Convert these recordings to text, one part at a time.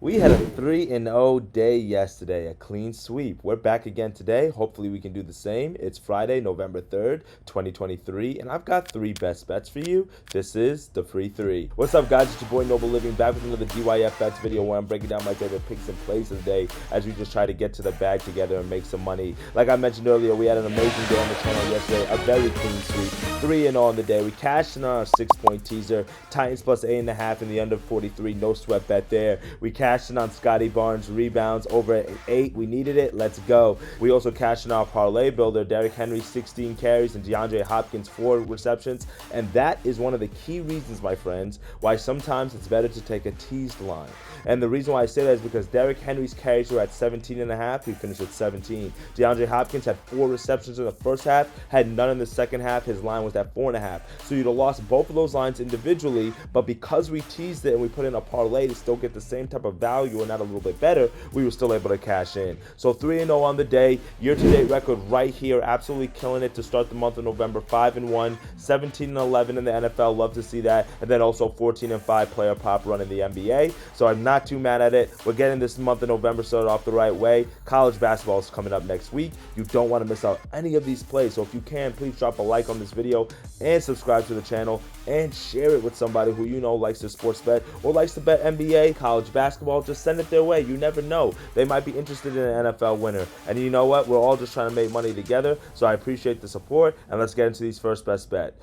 We had a 3-0 day yesterday, a clean sweep. We're back again today. Hopefully, we can do the same. It's Friday, November 3rd, 2023, and I've got three best bets for you. This is the free three. What's up, guys? It's your boy Noble Living back with another DYF Bets video where I'm breaking down my favorite picks and plays of the day as we just try to get to the bag together and make some money. Like I mentioned earlier, we had an amazing day on the channel yesterday, a very clean sweep. 3-0 on the day. We cashed in on our 6-point teaser. Titans plus 8.5 in the under 43. No sweat bet there. We cashed in on Scotty Barnes rebounds over at 8. We needed it. Let's go. We also cashed in our parlay builder. Derrick Henry 16 carries and DeAndre Hopkins 4 receptions. And that is one of the key reasons, my friends, why sometimes it's better to take a teased line. And the reason why I say that is because Derrick Henry's carries were at 17.5. He finished with 17. DeAndre Hopkins had 4 receptions in the first half, had none in the second half. His line was at 4.5. So you'd have lost both of those lines individually, but because we teased it and we put in a parlay to still get the same type of value or not a little bit better, we were still able to cash in. So 3-0 on the day. Year-to-date record right here. Absolutely killing it to start the month of November. 5-1, 17-11 in the NFL. Love to see that. And then also 14-5 player prop run in the NBA. So I'm not too mad at it. We're getting this month of November started off the right way. College basketball is coming up next week. You don't want to miss out any of these plays. So if you can, please drop a like on this video and subscribe to the channel and share it with somebody who you know likes to sports bet or likes to bet NBA, college basketball. Just send it their way. You never know. They might be interested in an NFL winner. And you know what? We're all just trying to make money together. So I appreciate the support. And let's get into these first best bet.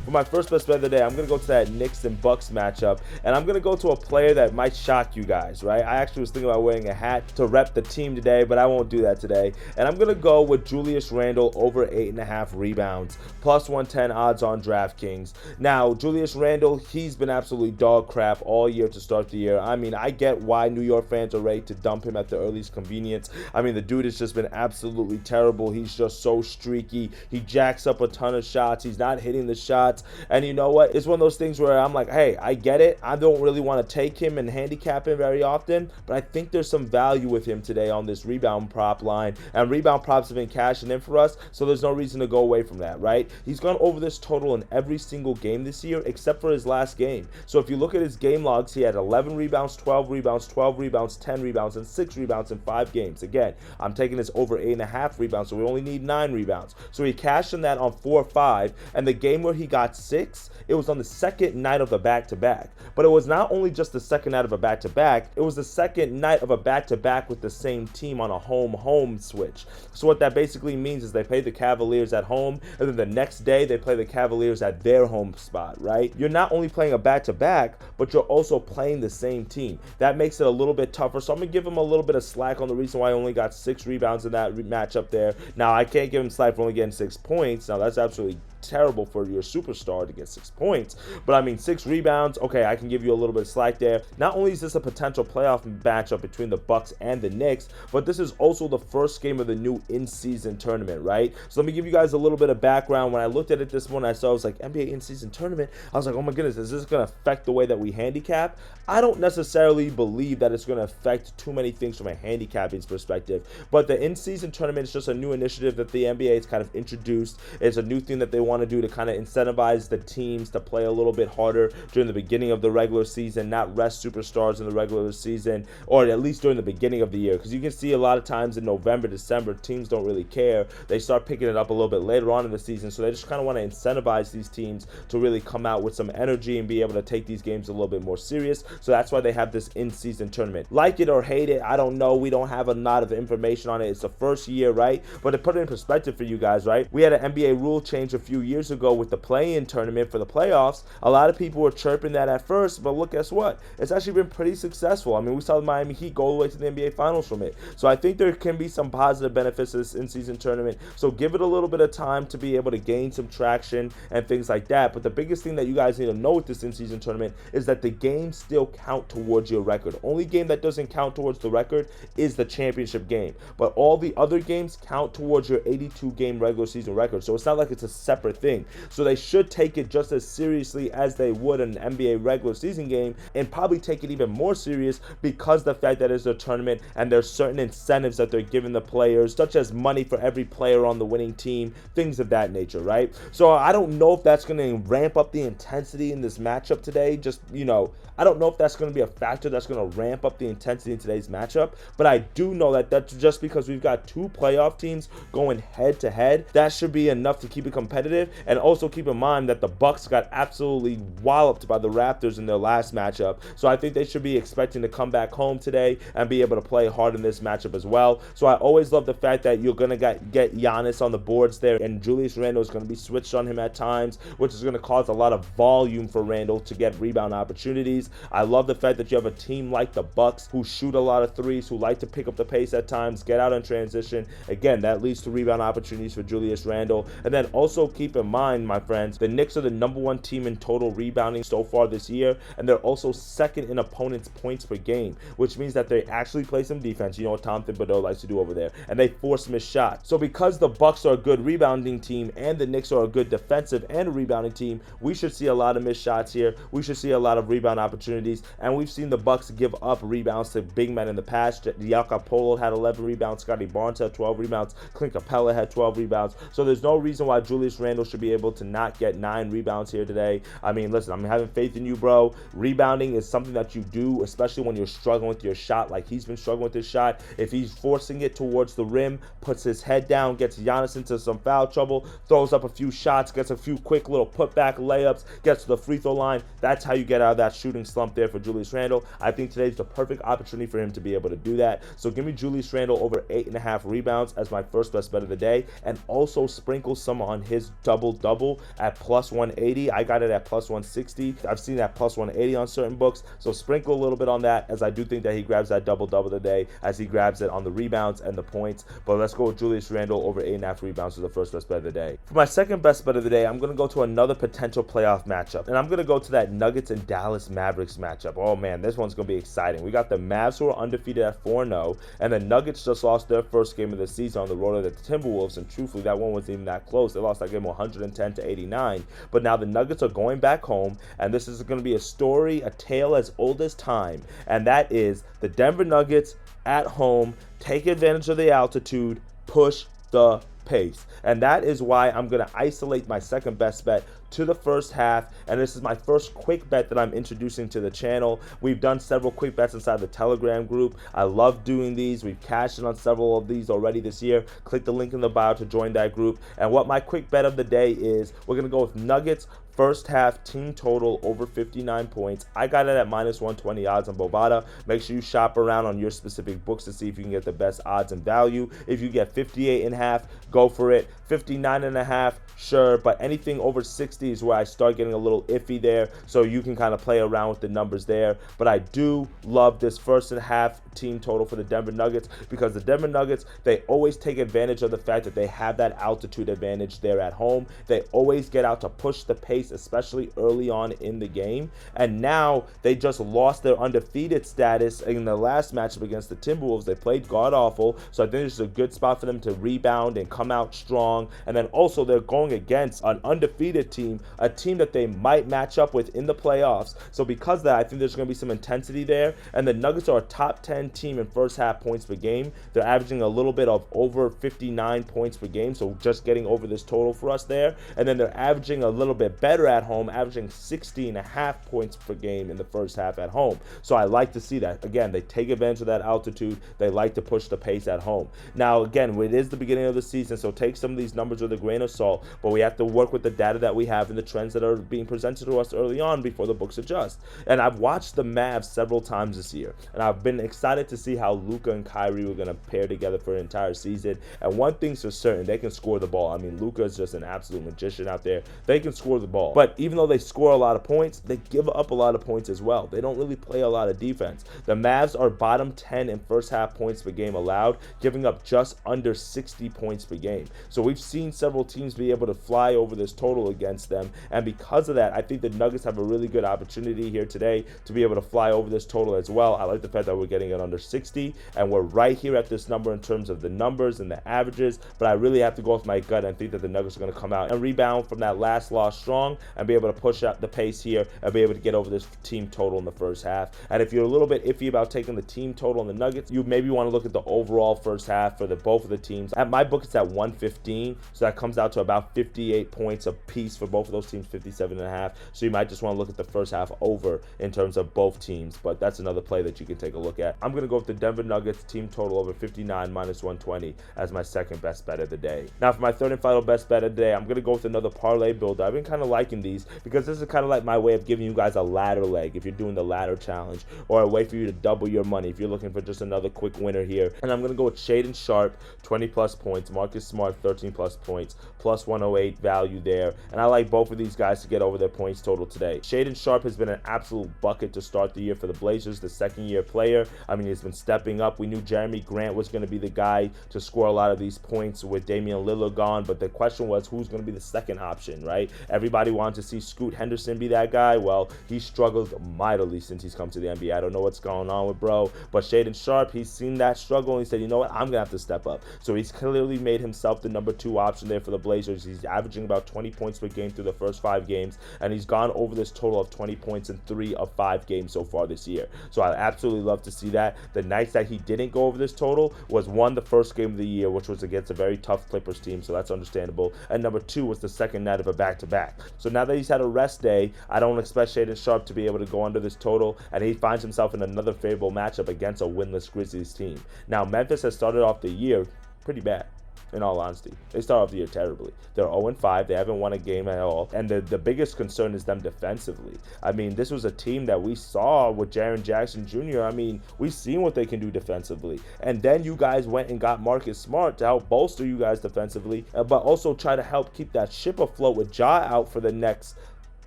For my first best bet of the day, I'm going to go to that Knicks and Bucks matchup, and I'm going to go to a player that might shock you guys, right? I actually was thinking about wearing a hat to rep the team today, but I won't do that today. And I'm going to go with Julius Randle over 8.5 rebounds, plus 110 odds on DraftKings. Now, Julius Randle, he's been absolutely dog crap all year to start the year. I mean, I get why New York fans are ready to dump him at the earliest convenience. I mean, the dude has just been absolutely terrible. He's just so streaky. He jacks up a ton of shots. He's not hitting the shots. And you know what? It's one of those things where I'm like, hey, I get it. I don't really want to take him and handicap him very often, but I think there's some value with him today on this rebound prop line. And rebound props have been cashing in for us, so there's no reason to go away from that, right? He's gone over this total in every single game this year except for his last game. So if you look at his game logs, he had 11 rebounds, 12 rebounds, 12 rebounds, 10 rebounds, and 6 rebounds in 5 games. Again, I'm taking this over 8.5 rebounds, so we only need 9 rebounds. So he cashed in that on 4-5, and the game where he got 6, it was on the second night of the back-to-back. But it was not only just the second night of a back-to-back, it was the second night of a back-to-back with the same team on a home-home switch. So what that basically means is they play the Cavaliers at home, and then the next day they play the Cavaliers at their home spot, right? You're not only playing a back-to-back, but you're also playing the same team. That makes it a little bit tougher, so I'm going to give him a little bit of slack on the reason why I only got 6 rebounds in that matchup there. Now, I can't give him slack for only getting 6 points. Now, that's absolutely terrible for your superstar to get 6 points, but I mean 6 rebounds, okay, I can give you a little bit of slack there. Not only is this a potential playoff matchup between the Bucks and the Knicks, but this is also the first game of the new in-season tournament, right? So let me give you guys a little bit of background. When I looked at it this morning, I saw it was like NBA in-season tournament. I was like, oh my goodness, is this going to affect the way that we handicap? I don't necessarily believe that it's going to affect too many things from a handicapping perspective, but the in-season tournament is just a new initiative that the NBA has kind of introduced. It's a new thing that they want to do to kind of incentivize the teams to play a little bit harder during the beginning of the regular season, not rest superstars in the regular season, or at least during the beginning of the year, because you can see a lot of times in November, December, teams don't really care. They start picking it up a little bit later on in the season, so they just kind of want to incentivize these teams to really come out with some energy and be able to take these games a little bit more serious. So that's why they have this in-season tournament. Like it or hate it, I don't know. We don't have a lot of information on it. It's the first year, right? But to put it in perspective for you guys, right? We had an NBA rule change a few years ago with the play-in tournament for the playoffs. A lot of people were chirping that at first, but look, guess what? It's actually been pretty successful. I mean, we saw the Miami Heat go all the way to the NBA Finals from it. So I think there can be some positive benefits to this in-season tournament. So give it a little bit of time to be able to gain some traction and things like that. But the biggest thing that you guys need to know with this in-season tournament is that the games still count towards your record. Only game that doesn't count towards the record is the championship game. But all the other games count towards your 82-game regular season record. So it's not like it's a separate separate thing. So they should take it just as seriously as they would an NBA regular season game, and probably take it even more serious because the fact that it's a tournament and there's certain incentives that they're giving the players, such as money for every player on the winning team, things of that nature, right? So I don't know if that's going to ramp up the intensity in this matchup today. Just, I don't know if that's going to be a factor that's going to ramp up the intensity in today's matchup, but I do know that that's just because we've got two playoff teams going head to head. That should be enough to keep it competitive. And also keep in mind that the Bucks got absolutely walloped by the Raptors in their last matchup, so I think they should be expecting to come back home today and be able to play hard in this matchup as well. So I always love the fact that you're going to get Giannis on the boards there, and Julius Randle is going to be switched on him at times, which is going to cause a lot of volume for Randle to get rebound opportunities. I love the fact that you have a team like the Bucks who shoot a lot of threes, who like to pick up the pace at times, get out in transition. Again, that leads to rebound opportunities for Julius Randle. And then also keep in mind, my friends, the Knicks are the #1 team in total rebounding so far this year, and they're also second in opponents' points per game, which means that they actually play some defense. You know what Tom Thibodeau likes to do over there, and they force missed shots. So because the Bucks are a good rebounding team and the Knicks are a good defensive and rebounding team, we should see a lot of missed shots here. We should see a lot of rebound opportunities, and we've seen the Bucks give up rebounds to big men in the past. Jakob Poeltl had 11 rebounds, Scotty Barnes had 12 rebounds, Clint Capella had 12 rebounds. So there's no reason why Julius Randle should be able to not get 9 rebounds here today. I mean, listen, I'm having faith in you, bro. Rebounding is something that you do, especially when you're struggling with your shot, like he's been struggling with his shot. If he's forcing it towards the rim, puts his head down, gets Giannis into some foul trouble, throws up a few shots, gets a few quick little putback layups, gets to the free throw line, that's how you get out of that shooting slump there for Julius Randle. I think today's the perfect opportunity for him to be able to do that. So give me Julius Randle over 8.5 rebounds as my first best bet of the day, and also sprinkle some on his double-double at +180. I got it at +160. I've seen that +180 on certain books, so sprinkle a little bit on that, as I do think that he grabs that double-double today, as he grabs it on the rebounds and the points. But let's go with Julius Randle over 8.5 rebounds for the first best bet of the day. For my second best bet of the day, I'm going to go to another potential playoff matchup, and I'm going to go to that Nuggets and Dallas Mavericks matchup. Oh man, this one's going to be exciting. We got the Mavs who are undefeated at 4-0, and the Nuggets just lost their first game of the season on the road at the Timberwolves, and truthfully, that one wasn't even that close. They lost that game 110-89. But now the Nuggets are going back home, and this is going to be a story, a tale as old as time, and that is the Denver Nuggets at home take advantage of the altitude, push the pace. And that is why I'm going to isolate my second best bet to the first half, and this is my first quick bet that I'm introducing to the channel. We've done several quick bets inside the Telegram group. I love doing these. We've cashed in on several of these already this year. Click the link in the bio to join that group. And what my quick bet of the day is, we're going to go with Nuggets first half team total over 59 points. I got it at -120 odds on Bovada. Make sure you shop around on your specific books to see if you can get the best odds and value. If you get 58.5, go for it. 59.5, sure, but anything over 60 is where I start getting a little iffy there, so you can kind of play around with the numbers there. But I do love this first and half team total for the Denver Nuggets, because the Denver Nuggets, they always take advantage of the fact that they have that altitude advantage there at home. They always get out to push the pace, especially early on in the game. And now they just lost their undefeated status in the last matchup against the Timberwolves. They played god awful, so I think this is a good spot for them to rebound and come out strong. And then also they're going against an undefeated team, a team that they might match up with in the playoffs. So because of that, I think there's going to be some intensity there. And the Nuggets are a top 10 team in first half points per game. They're averaging a little bit of over 59 points per game, so just getting over this total for us there. And then they're averaging a little bit better at home, averaging 60.5 points per game in the first half at home. So I like to see that. Again, they take advantage of that altitude. They like to push the pace at home. Now, again, it is the beginning of the season, so take some of these numbers with a grain of salt, but we have to work with the data that we have and the trends that are being presented to us early on before the books adjust. And I've watched the Mavs several times this year, and I've been excited to see how Luka and Kyrie were going to pair together for an entire season. And one thing's for certain, they can score the ball. I mean, Luka is just an absolute magician out there. They can score the ball. But even though they score a lot of points, they give up a lot of points as well. They don't really play a lot of defense. The Mavs are bottom 10 in first half points per game allowed, giving up just under 60 points per game. So we've seen several teams be able to fly over this total against them, and because of that, I think the Nuggets have a really good opportunity here today to be able to fly over this total as well. I like the fact that we're getting it under 60, and we're right here at this number in terms of the numbers and the averages, but I really have to go with my gut and think that the Nuggets are going to come out and rebound from that last loss strong and be able to push up the pace here and be able to get over this team total in the first half. And if you're a little bit iffy about taking the team total on the Nuggets, you maybe want to look at the overall first half for both of the teams. At my book, it's at 115, so that comes out to about 58 points a piece for both of those teams, 57.5. So you might just want to look at the first half over in terms of both teams, but that's another play that you can take a look at. I'm going to go with the Denver Nuggets team total over 59 minus 120 as my second best bet of the day. Now for my third and final best bet of the day, I'm going to go with another parlay builder. I've been kind of liking these because this is kind of like my way of giving you guys a ladder leg if you're doing the ladder challenge, or a way for you to double your money if you're looking for just another quick winner here. And I'm going to go with Shaedon Sharpe, 20 plus points, Marcus Smart, 13 plus points, plus 108 value there. And I like both of these guys to get over their points total today. Shaedon Sharpe has been an absolute bucket to start the year for the Blazers, the second-year player. I mean, he's been stepping up. We knew Jeremy Grant was going to be the guy to score a lot of these points with Damian Lillard gone, but the question was who's going to be the second option, right? Everybody wanted to see Scoot Henderson be that guy. Well, he struggled mightily since he's come to the NBA. I don't know what's going on with bro, but Shaedon Sharpe, he's seen that struggle and he said, you know what, I'm going to have to step up. So he's clearly made himself the number 2 option there for the Blazers. He's averaging about 20 points per game through the first 5 games, and he's gone over this total of 20 points in 3 of 5 games so far this year. So I absolutely love to see that. The nights that he didn't go over this total was, 1, the first game of the year, which was against a very tough Clippers team, so that's understandable, and number 2 was the second night of a back-to-back. So now that he's had a rest day, I don't expect Shaedon Sharpe to be able to go under this total, and he finds himself in another favorable matchup against a winless Grizzlies team. Now, Memphis has started off the year pretty bad. In all honesty, they start off the year terribly. They're 0-5. They haven't won a game at all. And the biggest concern is them defensively. I mean, this was a team that we saw with Jaren Jackson Jr. I mean, we've seen what they can do defensively. And then you guys went and got Marcus Smart to help bolster you guys defensively, but also try to help keep that ship afloat with Ja out for the next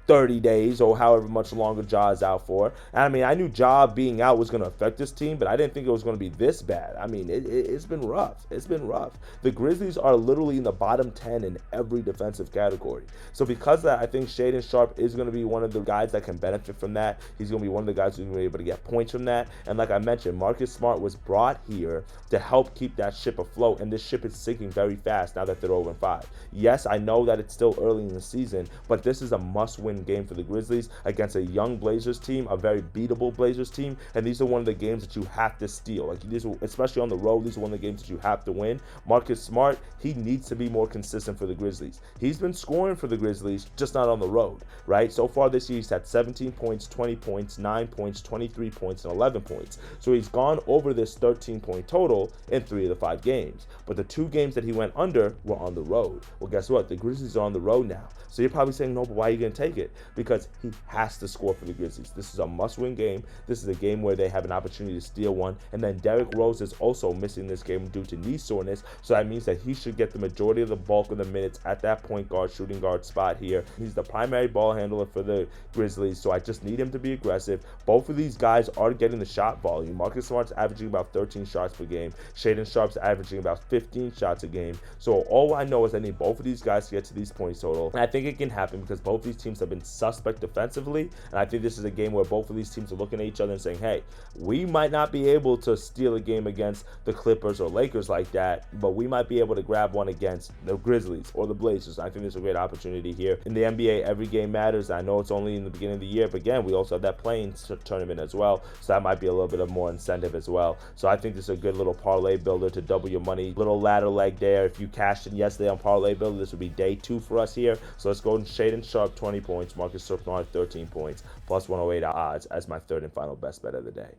30 days or however much longer Ja is out for. And I mean, I knew Ja being out was going to affect this team, but I didn't think it was going to be this bad. I mean, it's been rough. It's been rough. The Grizzlies are literally in the bottom 10 in every defensive category. So because of that, I think Shaedon Sharpe is going to be one of the guys that can benefit from that. He's going to be one of the guys who's going to be able to get points from that. And like I mentioned, Marcus Smart was brought here to help keep that ship afloat, and this ship is sinking very fast now that they're 0-5. Yes, I know that it's still early in the season, but this is a must-win game for the Grizzlies against a young Blazers team, a very beatable Blazers team, and these are one of the games that you have to steal. Like these, especially on the road, these are one of the games that you have to win. Marcus Smart, he needs to be more consistent for the Grizzlies. He's been scoring for the Grizzlies, just not on the road, right? So far this year, he's had 17 points, 20 points, 9 points, 23 points, and 11 points. So he's gone over this 13-point total in 3 of the 5 games. But the 2 games that he went under were on the road. Well, guess what? The Grizzlies are on the road now. So you're probably saying, no, but why are you going to take it? Because he has to score for the Grizzlies. This is a must-win game. This is a game where they have an opportunity to steal one. And then Derrick Rose is also missing this game due to knee soreness. So that means that he should get the majority of the bulk of the minutes at that point guard, shooting guard spot here. He's the primary ball handler for the Grizzlies, so I just need him to be aggressive. Both of these guys are getting the shot volume. Marcus Smart's averaging about 13 shots per game. Shaedon Sharpe's averaging about 15 shots a game. So all I know is I need both of these guys to get to these points total. And I think it can happen because both these teams have been suspect defensively. And I think this is a game where both of these teams are looking at each other and saying, hey, we might not be able to steal a game against the Clippers or Lakers like that, but we might be able to grab one against the Grizzlies or the Blazers. I think there's a great opportunity here. In the NBA, every game matters. I know it's only in the beginning of the year, but again, we also have that playing tournament as well. So that might be a little bit of more incentive as well. So I think this is a good little parlay builder to double your money. Little ladder leg there. If you cashed in yesterday on parlay builder, this would be day 2 for us here. So let's go and Shaedon Sharpe 20 points, Marcus Smart 13 points, plus 108 odds as my third and final best bet of the day.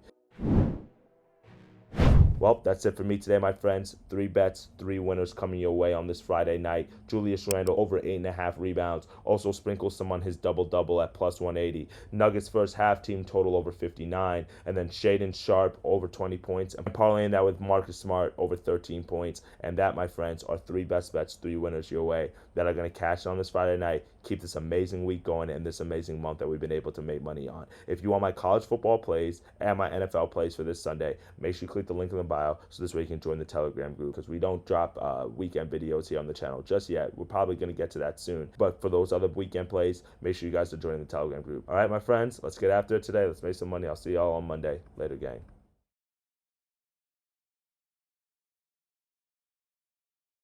Well, that's it for me today, my friends. 3 bets, 3 winners coming your way on this Friday night. Julius Randle over 8.5 rebounds. Also sprinkle some on his double-double at plus 180. Nuggets first half team total over 59. And then Shaedon Sharpe over 20 points. And parlaying that with Marcus Smart over 13 points. And that, my friends, are 3 best bets, 3 winners your way that are going to cash on this Friday night. Keep this amazing week going and this amazing month that we've been able to make money on. If you want my college football plays and my NFL plays for this Sunday, make sure you click the link in the bio so this way you can join the Telegram group, because we don't drop weekend videos here on the channel just yet. We're probably going to get to that soon. But for those other weekend plays, make sure you guys are joining the Telegram group. All right, my friends, let's get after it today. Let's make some money. I'll see y'all on Monday. Later, gang.